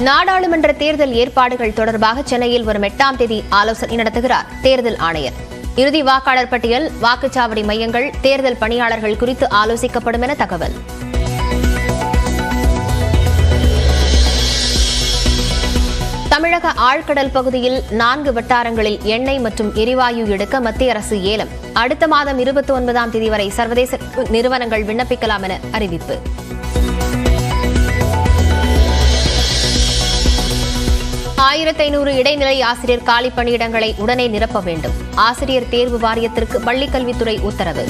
நாடாளுமன்ற தேர்தல் ஏற்பாடுகள் தொடர்பாக சென்னையில் வரும் 8ஆம் தேதி ஆலோசனை நடத்துகிறார் தேர்தல் ஆணையர். இறுதி வாக்காளர் பட்டியல், வாக்குச்சாவடி மையங்கள், தேர்தல் பணியாளர்கள் குறித்து ஆலோசிக்கப்படும் என தகவல். தமிழக ஆழ்கடல் பகுதியில் 4 வட்டாரங்களில் எண்ணெய் மற்றும் எரிவாயு எடுக்க மத்திய அரசு ஏலம். அடுத்த மாதம் 29ஆம் தேதி வரை சர்வதேச நிறுவனங்கள் விண்ணப்பிக்கலாம் என அறிவிப்பு. ஆயிரத்து 500 இடைநிலை ஆசிரியர் காலி பணியிடங்களை உடனே நிரப்ப வேண்டும். ஆசிரியர் தேர்வு வாரியத்திற்கு பள்ளிக்கல்வித்துறை உத்தரவு.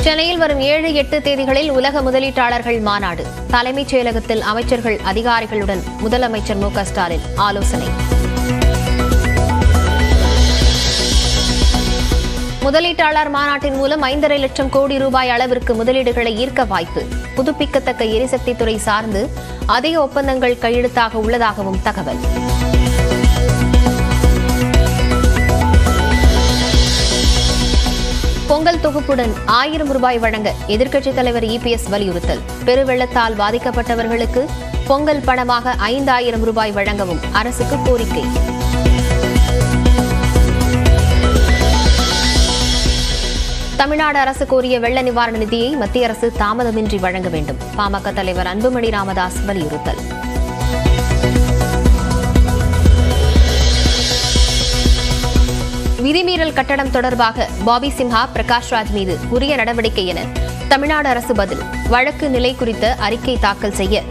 சென்னையில் வரும் 7, 8 தேதிகளில் உலக முதலீட்டாளர்கள் மாநாடு. தலைமைச் செயலகத்தில் அமைச்சர்கள், அதிகாரிகளுடன் முதலமைச்சர் மு.க.ஸ்டாலின் ஆலோசனை. முதலீட்டாளர் மாநாட்டின் மூலம் 5.5 லட்சம் கோடி ரூபாய் அளவிற்கு முதலீடுகளை ஈர்க்க வாய்ப்பு. புதுப்பிக்கத்தக்க எரிசக்தி துறை சார்ந்து அதிக ஒப்பந்தங்கள் கையெழுத்தாக உள்ளதாகவும் தகவல். பொங்கல் தொகுப்புடன் 1000 ரூபாய் வழங்க எதிர்க்கட்சித் தலைவர் இபிஎஸ் வலியுறுத்தல். பெருவெள்ளத்தால் பாதிக்கப்பட்டவர்களுக்கு பொங்கல் பணமாக 5000 ரூபாய் வழங்கவும் அரசுக்கு கோரிக்கை. தமிழ்நாடு அரசு கோரிய வெள்ள நிவாரண நிதியை மத்திய அரசு தாமதமின்றி வழங்க வேண்டும். பாமக தலைவர் அன்புமணி ராமதாஸ் வலியுறுத்தல். விதிமீறல் கட்டடம் தொடர்பாக பாபி சிம்ஹா, பிரகாஷ் ராஜ் மீது உரிய நடவடிக்கை என தமிழ்நாடு அரசு பதில். வழக்கு நிலை குறித்த அறிக்கை தாக்கல் செய்ய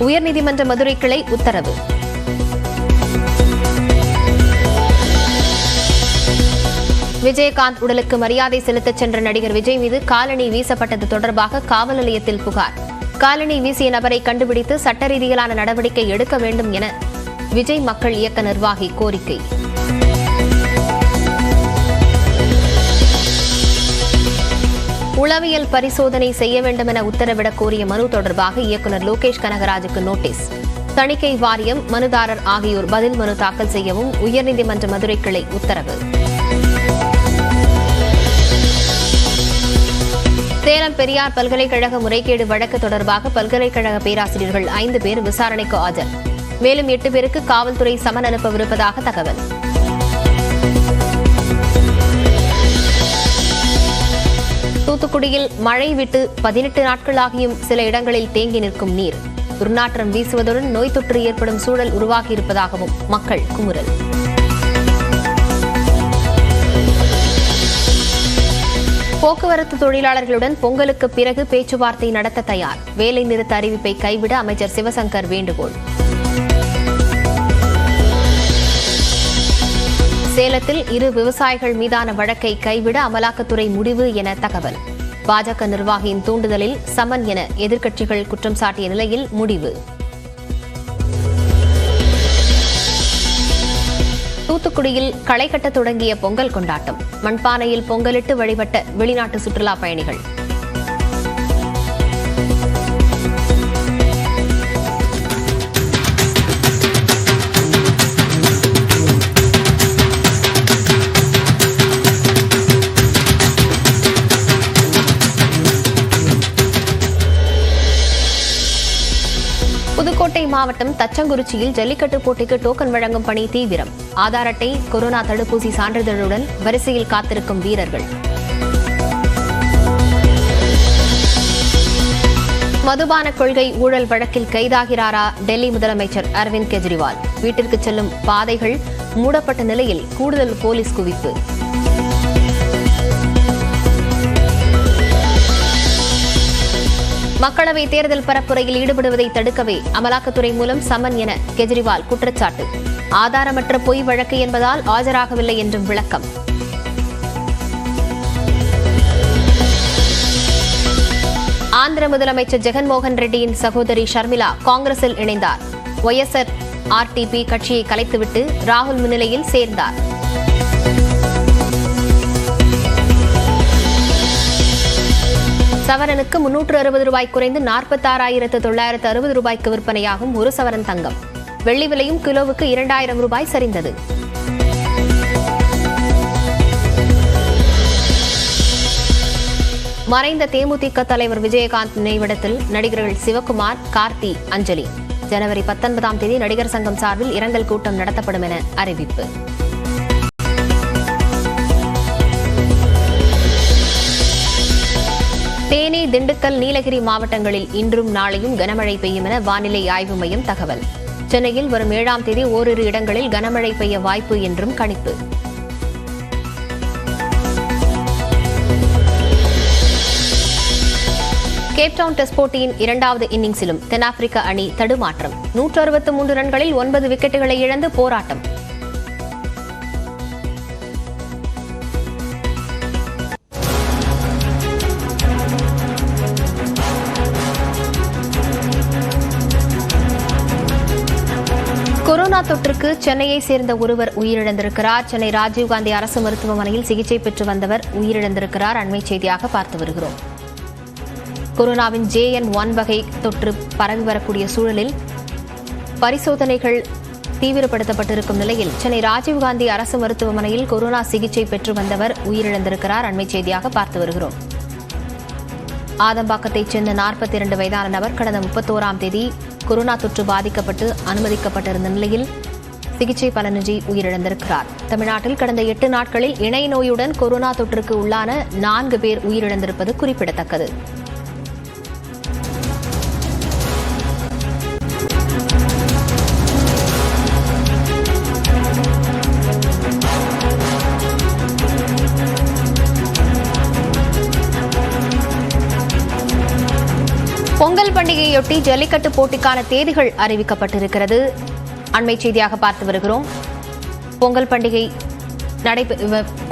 உயர்நீதிமன்ற மதுரை கிளை உத்தரவு. விஜயகாந்த் உடலுக்கு மரியாதை செலுத்தச் சென்ற நடிகர் விஜய் மீது காலணி வீசப்பட்டது தொடர்பாக காவல் நிலையத்தில் புகார். காலணி வீசிய நபரை கண்டுபிடித்து சட்ட ரீதியிலான நடவடிக்கை எடுக்க வேண்டும் என விஜய் மக்கள் இயக்க நிர்வாகி கோரிக்கை. உளவியல் பரிசோதனை செய்ய வேண்டும் என உத்தரவிடக் கோரிய மனு தொடர்பாக இயக்குநர் லோகேஷ் கனகராஜுக்கு நோட்டீஸ். தணிக்கை வாரியம், மனுதாரர் ஆகியோர் பதில் மனு தாக்கல் செய்யவும் உயர்நீதிமன்ற மதுரை கிளை உத்தரவு. சேலம் பெரியார் பல்கலைக்கழக முறைகேடு வழக்கு தொடர்பாக பல்கலைக்கழக பேராசிரியர்கள் 5 பேர் விசாரணைக்கு ஆஜர். மேலும் 8 பேருக்கு காவல்துறை சமன் அனுப்பவிருப்பதாக தகவல். தூத்துக்குடியில் மழை விட்டு 18 நாட்களாகியும் சில இடங்களில் தேங்கி நிற்கும் நீர். துர்நாற்றம் வீசுவதுடன் நோய் தொற்று ஏற்படும் சூழல் உருவாகியிருப்பதாகவும் மக்கள் குமுறல். போக்குவரத்து தொழிலாளர்களுடன் பொங்கலுக்கு பிறகு பேச்சுவார்த்தை நடத்த தயார். வேலை நிறுத்த அறிவிப்பை கைவிட அமைச்சர் சிவசங்கர் வேண்டுகோள். சேலத்தில் 2 விவசாயிகள் மீதான வழக்கை கைவிட அமலாக்கத்துறை முடிவு என தகவல். பாஜக நிர்வாகியின் தூண்டுதலில் சமன் என எதிர்க்கட்சிகள் குற்றம் சாட்டிய நிலையில் முடிவு. தூத்துக்குடியில் களை கட்ட தொடங்கிய பொங்கல் கொண்டாட்டம். மண்பானையில் பொங்கலிட்டு வழிபட்ட வெளிநாட்டு சுற்றுலா பயணிகள். புதுக்கோட்டை மாவட்டம் தச்சங்குறிச்சியில் ஜல்லிக்கட்டு போட்டிக்கு டோக்கன் வழங்கும் பணி தீவிரம். ஆதார் அட்டை, கொரோனா தடுப்பூசி சான்றிதழுடன் வரிசையில் காத்திருக்கும் வீரர்கள். மதுபான கொள்கை ஊழல் வழக்கில் கைதாகிறாரா டெல்லி முதலமைச்சர் அரவிந்த் கெஜ்ரிவால்? வீட்டிற்கு செல்லும் பாதைகள் மூடப்பட்ட நிலையில் கூடுதல் போலீஸ் குவிப்பு. மக்களவை தேர்தல் பரப்புரையில் ஈடுபடுவதை தடுக்கவே அமலாக்கத்துறை மூலம் சமன் என கெஜ்ரிவால் குற்றச்சாட்டு. ஆதாரமற்ற பொய் வழக்கு என்பதால் ஆஜராகவில்லை என்றும் விளக்கம். ஆந்திர முதலமைச்சர் ஜெகன்மோகன் ரெட்டியின் சகோதரி ஷர்மிளா காங்கிரஸில் இணைந்தார். ஒய்எஸ்ஆர்டிபி கட்சியை கலைத்துவிட்டு ராகுல் முன்னிலையில் சேர்ந்தார். சவரனுக்கு 360 ரூபாய் குறைந்து 46,960 ரூபாய்க்கு விற்பனையாகும் 1 சவரன் தங்கம். வெள்ளி விலையும் கிலோவுக்கு 2000 ரூபாய் சரிந்தது. மறைந்த தேமுதிக தலைவர் விஜயகாந்த் நினைவிடத்தில் நடிகர்கள் சிவகுமார், கார்த்தி அஞ்சலி. ஜனவரி 19ஆம் தேதி நடிகர் சங்கம் சார்பில் இரங்கல் கூட்டம் நடத்தப்படும் என அறிவிப்பு. தேனி, திண்டுக்கல், நீலகிரி மாவட்டங்களில் இன்றும் நாளையும் கனமழை பெய்யும் என வானிலை ஆய்வு மையம் தகவல். சென்னையில் வரும் 7ஆம் தேதி ஓரிரு இடங்களில் கனமழை பெய்ய வாய்ப்பு என்றும் கணிப்பு. கேப்டவுன் டெஸ்ட் போட்டியின் 2வது இன்னிங்ஸிலும் தென்னாப்பிரிக்க அணி தடுமாற்றம். 163 ரன்களில் 9 விக்கெட்டுகளை இழந்து போராட்டம். கொரோனா தொற்றுக்கு சென்னையை சேர்ந்த ஒருவர் உயிரிழந்திருக்கிறார். சென்னை ராஜீவ்காந்தி அரசு மருத்துவமனையில் சிகிச்சை பெற்று வந்தவர் உயிரிழந்திருக்கிறார். அண்மைச் செய்தியாக பார்த்து வருகிறோம். கொரோனாவின் JN1 வகை தொற்று பரவி வரக்கூடிய சூழலில் பரிசோதனைகள் தீவிரப்படுத்தப்பட்டிருக்கும் நிலையில் சென்னை ராஜீவ்காந்தி அரசு மருத்துவமனையில் கொரோனா சிகிச்சை பெற்று வந்தவர் உயிரிழந்திருக்கிறார். அண்மைச் செய்தியாக பார்த்து வருகிறோம். ஆதம்பாக்கத்தைச் சேர்ந்த 42 வயதான நபர் கடந்த 31ஆம் தேதி கொரோனா தொற்று பாதிக்கப்பட்டு அனுமதிக்கப்பட்டிருந்த நிலையில் சிகிச்சை பலனின்றி உயிரிழந்திருக்கிறார். தமிழ்நாட்டில் கடந்த 8 நாட்களில் இணை நோயுடன் கொரோனா தொற்றுக்கு உள்ளான 4 பேர் உயிரிழந்திருப்பது குறிப்பிடத்தக்கது. பொங்கல் பண்டிகையொட்டி ஜல்லிக்கட்டு போட்டிக்கான தேதிகள் அறிவிக்கப்பட்டிருக்கிறது. அண்மைச் செய்தியாக பார்த்து வருகிறோம். பொங்கல் பண்டிகை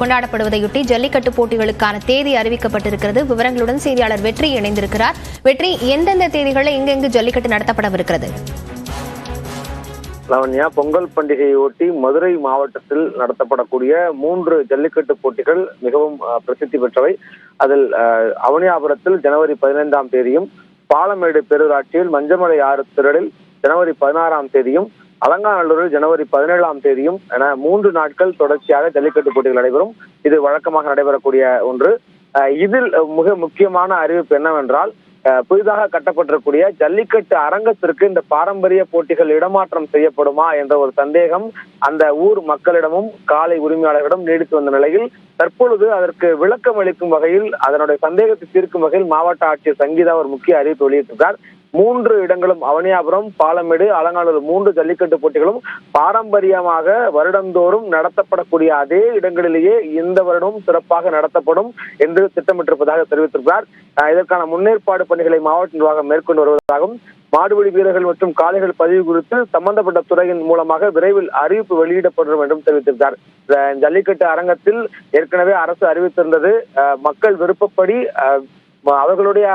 கொண்டாடப்படுவதையொட்டி ஜல்லிக்கட்டு போட்டிகளுக்கான தேதி அறிவிக்கப்பட்டிருக்கிறது. விவரங்களுடன் செய்தியாளர் வெற்றி இணைந்திருக்கிறார். வெற்றி, எந்தெந்த தேதிகளில் எங்கெங்கு ஜல்லிக்கட்டு நடத்தப்படவிருக்கிறது? லாவண்யா, பொங்கல் பண்டிகையொட்டி மதுரை மாவட்டத்தில் நடத்தப்படக்கூடிய 3 ஜல்லிக்கட்டு போட்டிகள் மிகவும் பிரசித்தி பெற்றவை. அதில் அவனியாபுரத்தில் ஜனவரி 15ஆம் தேதியும், பாலமேடு பேரூராட்சியில் மஞ்சமலை ஆறு திரளில் ஜனவரி 16ஆம் தேதியும், அலங்காநல்லூரில் ஜனவரி 17ஆம் தேதியும் என 3 நாட்கள் தொடர்ச்சியாக ஜல்லிக்கட்டு போட்டிகள் நடைபெறும். இது வழக்கமாக நடைபெறக்கூடிய ஒன்று. இதில் மிக முக்கியமான அறிவிப்பு என்னவென்றால், புதிதாக கட்டப்பட்டிருக்கூடிய ஜல்லிக்கட்டு அரங்கத்திற்கு இந்த பாரம்பரிய போட்டிகள் இடமாற்றம் செய்யப்படுமா என்ற ஒரு சந்தேகம் அந்த ஊர் மக்களிடமும் காளை உரிமையாளர்களிடம் நீடித்து வந்த நிலையில் தற்பொழுது அதற்கு விளக்கம் அளிக்கும் வகையில், அதனுடைய சந்தேகத்தை தீர்க்கும் வகையில் மாவட்ட ஆட்சியர் சங்கீதா ஒரு முக்கிய அறிவிப்பு வெளியிட்டிருக்கிறார். 3 இடங்களும் அவனியாபுரம், பாலமேடு, அலங்காநல்லூர் 3 ஜல்லிக்கட்டு போட்டிகளும் பாரம்பரியமாக வருடந்தோறும் நடத்தப்படக்கூடிய அதே இடங்களிலேயே இந்த வருடமும் சிறப்பாக நடத்தப்படும் என்று திட்டமிட்டிருப்பதாக தெரிவித்திருக்கிறார். இதற்கான முன்னேற்பாடு பணிகளை மாவட்ட நிர்வாகம் மேற்கொண்டு வருவதாகவும், மாடுபிடி வீரர்கள் மற்றும் காளைகள் பதிவு குறித்து சம்பந்தப்பட்ட துறையின் மூலமாக விரைவில் அறிவிப்பு வெளியிடப்படும் என்றும் தெரிவித்திருக்கிறார். ஜல்லிக்கட்டு அரங்கத்தில் ஏற்கனவே அரசு அறிவித்திருந்தது, மக்கள் விருப்பப்படி அவர்களுடைய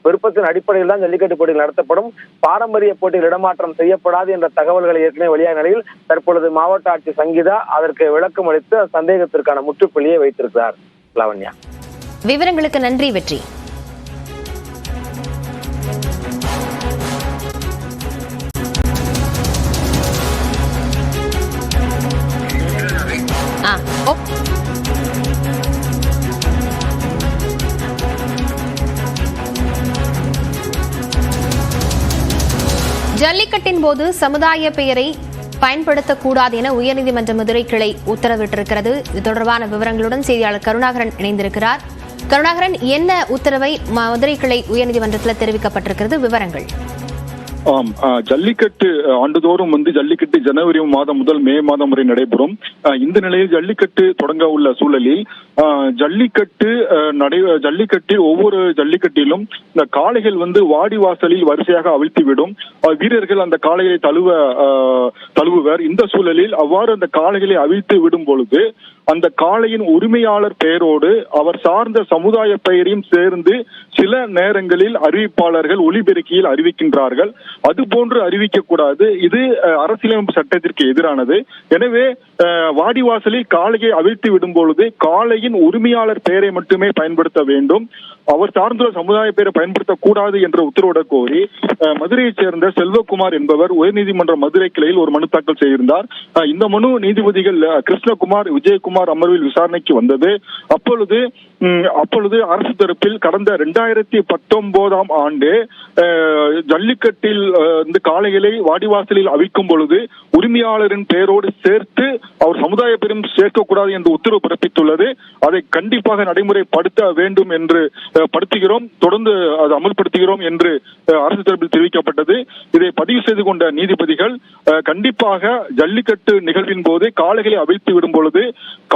விருப்பத்தின் அடிப்படையில் தான் ஜல்லிக்கட்டு போட்டிகள் நடத்தப்படும், பாரம்பரிய போட்டிகள் இடமாற்றம் செய்யப்படாது என்ற தகவல்களை ஏற்கனவே வெளியான நிலையில் தற்பொழுது மாவட்ட ஆட்சியர் சங்கீதா அதற்கு விளக்கம் அளித்து சந்தேகத்திற்கான முற்றுப்புள்ளியை வைத்திருக்கிறார். லாவண்யா, விவரங்களுக்கு நன்றி வெற்றி. ஜல்லிக்கட்டின் போது சமுதாய பெயரை பயன்படுத்தக்கூடாது என உயர்நீதிமன்ற மதுரை கிளை உத்தரவிட்டிருக்கிறது. இது தொடர்பான விவரங்களுடன் செய்தியாளர் கருணாகரன் இணைந்திருக்கிறார். கருணாகரன், என்ன உத்தரவை மதுரை கிளை உயர்நீதிமன்றத்தில் தெரிவிக்கப்பட்டிருக்கிறது? விவரங்கள். ஜல்லிக்கட்டு ஆண்டுதோறும் ஜல்லிக்கட்டு ஜனவரி மாதம் முதல் மே மாதம் வரை நடைபெறும். இந்த நிலையில் ஜல்லிக்கட்டு தொடங்க உள்ள சூழலில் ஜல்லிக்கட்டில் ஒவ்வொரு ஜல்லிக்கட்டிலும் இந்த காளைகள் வாடிவாசலில் வரிசையாக அவிழ்த்துவிடும். வீரர்கள் அந்த காளைகளை தழுவுவர். இந்த சூழலில் அவ்வாறு அந்த காளைகளை அவிழ்த்து விடும் பொழுது அந்த காளையின் உரிமையாளர் பெயரோடு அவர் சார்ந்த சமுதாய பெயரையும் சேர்ந்து சில நேரங்களில் அறிவிப்பாளர்கள் ஒலிபெருக்கியில் அறிவிக்கின்றார்கள். அதுபோன்று அறிவிக்கக்கூடாது. இது அரசியலமைப்பு சட்டத்திற்கு எதிரானது. எனவே வாடிவாசலில் காளையை அவிழ்த்து விடும் பொழுது காளையின் காளையின் உரிமையாளர் பெயரை மட்டுமே பயன்படுத்த வேண்டும், அவர் சார்ந்துள்ள சமுதாய பெயரை பயன்படுத்தக்கூடாது என்ற உத்தரவிடக் கோரி மதுரையைச் சேர்ந்த செல்வகுமார் என்பவர் உயர்நீதிமன்ற மதுரை கிளையில் ஒரு மனு தாக்கல் செய்திருந்தார். இந்த மனு நீதிபதிகள் கிருஷ்ணகுமார், விஜயகுமார் அமர்வில் விசாரணைக்கு வந்தது. அப்பொழுது அரசு தரப்பில் கடந்த 2019 ஆண்டு ஜல்லிக்கட்டில் இந்த காளைகளை வாடிவாசலில் அவிக்கும் பொழுது உரிமையாளரின் பெயரோடு சேர்த்து அவர் சமுதாய பெயரும் சேர்க்கக்கூடாது என்று உத்தரவு பிறப்பித்துள்ளது. அதை கண்டிப்பாக நடைமுறைப்படுத்த வேண்டும் என்று படுத்துகிறோம், தொடர்ந்து அதை அமல்படுத்துகிறோம் என்று அரசு தரப்பில் தெரிவிக்கப்பட்டது. இதை பதிவு செய்து கொண்ட நீதிபதிகள் கண்டிப்பாக ஜல்லிக்கட்டு நிகழ்வின் போது காளைகளை அவிழ்த்து விடும் பொழுது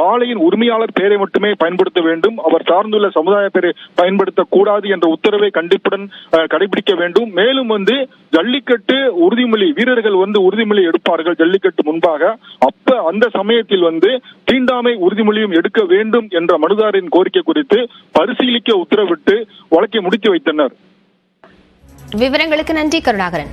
காளையின் உரிமையாளர் பெயரை மட்டுமே பயன்படுத்த வேண்டும், அவர் சார்ந்துள்ள சமுதாய பெயரை பயன்படுத்தக்கூடாது என்ற உத்தரவை கண்டிப்புடன் கடைபிடிக்க வேண்டும். மேலும் ஜல்லிக்கட்டு உறுதிமொழி வீரர்கள் உறுதிமொழி எடுப்பார்கள் ஜல்லிக்கட்டு முன்பாக, அந்த சமயத்தில் தீண்டாமை உறுதிமொழியும் எடுக்க வேண்டும் என்ற மனுதாரின் கோரிக்கை குறித்து பரிசீலிக்க உத்தரவிட்டு வழக்கை முடித்து வைத்தனர். விவரங்களுக்கு நன்றி கருணாகரன்.